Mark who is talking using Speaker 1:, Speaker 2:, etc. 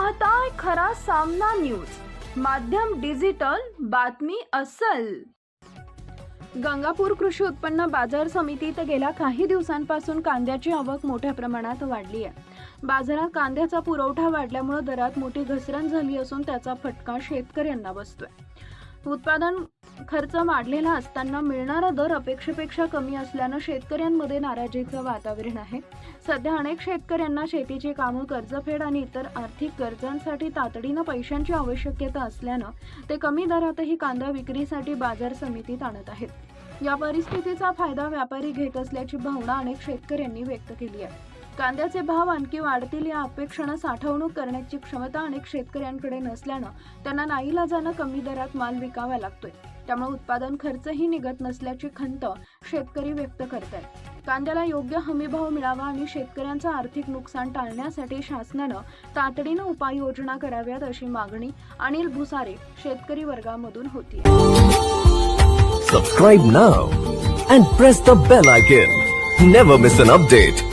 Speaker 1: पाहताय खरा सामना न्यूज, माध्यम डिजिटल, बातमी अस्सल। गंगापूर कृषी उत्पन्न बाजार समितीत गेल्या काही दिवसांपासून कांद्याची आवक मोठ्या प्रमाणात वाढली आहे। बाजारात कांद्याचा पुरवठा वाढल्यामुळे दरात मोठी घसरण झाली असून त्याचा फटका शेतकऱ्यांना बसतोय। उत्पादन खर्च वाढलेला असताना मिळणारा दर अपेक्षेपेक्षा कमी असल्याने शेतकऱ्यांमध्ये नाराजीचं वातावरण आहे। सध्या अनेक शेतकऱ्यांना शेतीची कामं, कर्जफेड आणि इतर आर्थिक गरजांसाठी तातडीने पैशांची आवश्यकता असल्याने ते कमी दरातही कांदा विक्रीसाठी बाजार समितीत आणत आहेत। या परिस्थितीचा फायदा व्यापारी घेत असल्याची भावना अनेक शेतकऱ्यांनी व्यक्त केली आहे। कांद्याचे भाव आणखी वाढतील या अपेक्षेने साठवणूक करण्याची क्षमता अनेक शेतकऱ्यांकडे नसल्याने त्यांना नाईलाजाने कमी दरात माल विकावा लागतोय। त्यामुळे उत्पादन खर्चही निघत नसल्याची खंत शेतकरी व्यक्त करतात। कांद्याला योग्य हमीभाव मिळावा आणि शेतकऱ्यांचं आर्थिक नुकसान टाळण्यासाठी शासनाने तातडीने उपाययोजना कराव्यात अशी मागणी अनिल भुसारे शेतकरी वर्गामधून होती।
Speaker 2: Subscribe now and press the bell icon. Never miss an update.